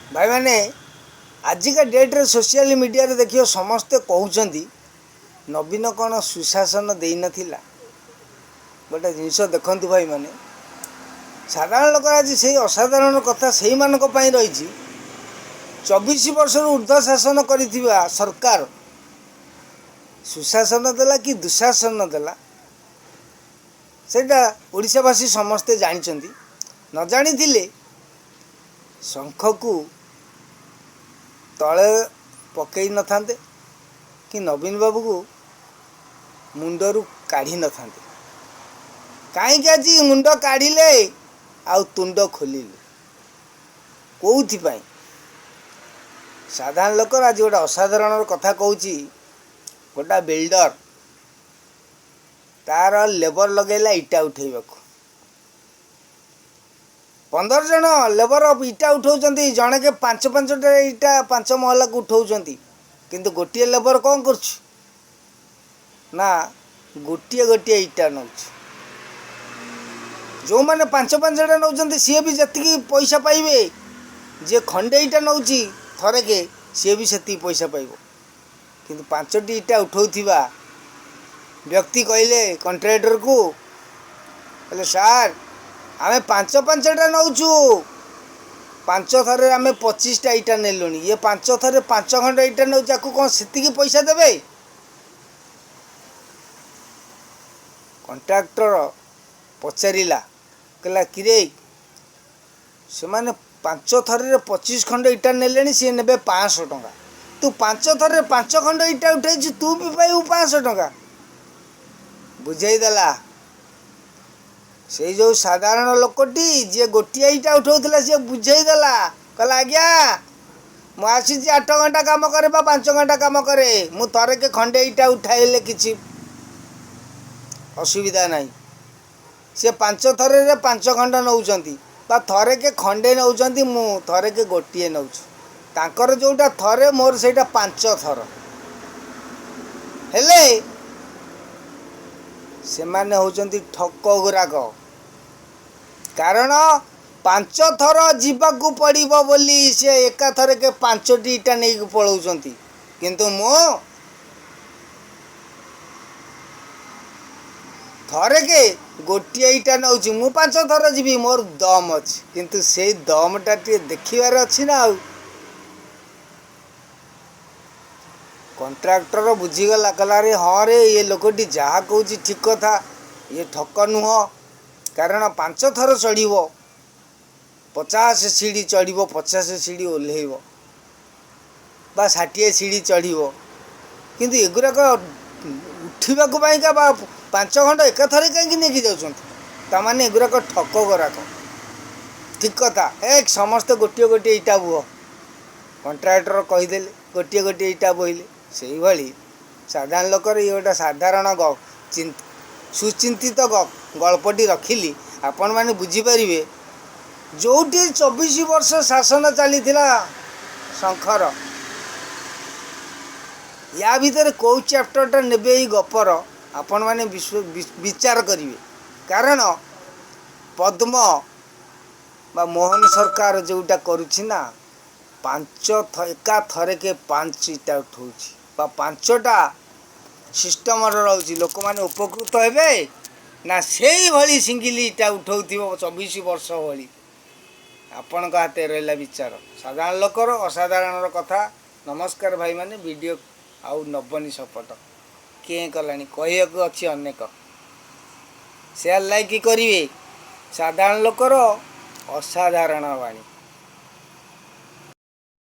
भाई मैंने आजिका डेट्रे social media रे देखियो समस्ते कहउचंदी नवीन कौन सुशासन दे नथिला। गोटे जिनस देखंतु भाई मैंने साधारण लोक आज से असाधारण कथा से रही 24 वर्ष ऊर्ध्व शासन करिथिबा सरकार सुशासन देला कि दुशासन देला सेटा ओडिशावासी समस्ते जानिचंदी। न जानिथिले शंख को तले पकई न थांते कि नवीन बाबू को मुंडरू काढ़ी न थांते। कहीं आज मुंड काढ़िले आउ तुंड खोलिले कौथिपाई साधारण लोक आज गोटे असाधारण कथा कहूँ। गोटा बिल्डर तार लेबर लगेला इटा उठेबा 15 जन लेबर इटा उठाउछंती जणे के 5-5टा इटा 5 महला को उठाउछंती किंतु गोटिए लेबर कौन करछ ना गोटिए इटा नउछ। जो माने 5-5टा नउछंती सी भी जति पैसा पाइबे जे खंडे इटा नउची थरे के सी भी सेति पैसा पाइबो। किंतु 5टी इटा उठाउथिबा व्यक्ति कहले कॉन्ट्रैक्टर को कहले सार आमे 5-5टा नौचु 5 थरे आमे 25टा इटा नेलुनी ये 5 थरे 5 खंड इटा नौ जाकू कौन सेतिकी पैसा देबे। कॉन्ट्रैक्टर पचारिला कहला किरे से माने 5 थरे 25 खंड इटा नेलेनी सी नेबे 500 टंका तू 5 थरे 5 खंड इटा उठेछि तू भी पाइबू 500 टंका बुझाई देला। से जो साधारण लोकटी जे गोटिए इटा उठाउथिला से बुझाई देला कहला आज्ञा मु आसी 8 घंटा काम करे 5 घंटा काम करे मु थरे के खंडे इटा उठाइले किछि असुविधा नहीं। से 5 थरे रे 5 खंड नउचंती बा थरे के खंडे नउचंती मु थरे के गोटिए नउछ तांकर जोटा थरे मोर सेटा 5 थर हेले से माने होचंती ठक गुराक कारण 5 थर जीवाकू पड़िबो बोली से एका थरे के 5टी इटा नहीं पलाउचंती किंतु मो थरे के गोटिए इटा नउची मु 5 थर जीवी मोर दम अछि किंतु से दमटा टे देखिबार अछि ना। कॉन्ट्रैक्टर बुझीगला कहला रे हाँ रे ये लोकटी जहाँ कहूँ ठीक कथा ये ठक नुह कारण 5 थर चढ़ो 50 सीढ़ी चढ़ो 50 सीढ़ी ओह्लैब बा 60 सीढ़ी चढ़ो किंतु एगुराक उठा बा 5 खंड एका थरे कहीं नहीं जाने एगुराक ठक गराक ठीक कथा एक समस्ते गोटे इटा बुह कॉन्ट्रैक्टर कहीदेले गोटे इटा बोहिले से भाई साधारण लोकर ये गोटे साधारण सुचिंतित गल्पटी रखिली आपण मैंने बुझीपारे जो 24 वर्ष शासन चली शंखर या भीतर कौ चैप्टरटा नेबे गपर आपण मैंने विचार करेंगे कारण पद्म बा मोहन सरकार जोटा करुछि ना 5 एका थरे के 5 इटा उठाउछि बा 5टा सिस्टम रोचे लोक मैंने उपकृत हेबे ना से भली सिंगिल इटा उठाउथिबो 24 वर्ष भली आपण का हाथ रहा विचार साधारण लोकर असाधारण कथा। नमस्कार भाई माने वीडियो आउ नबनी सपट किए कलानी कहू अच्छी अनेक शेयर लाइक करेंगे साधारण लोकर असाधारण वाणी।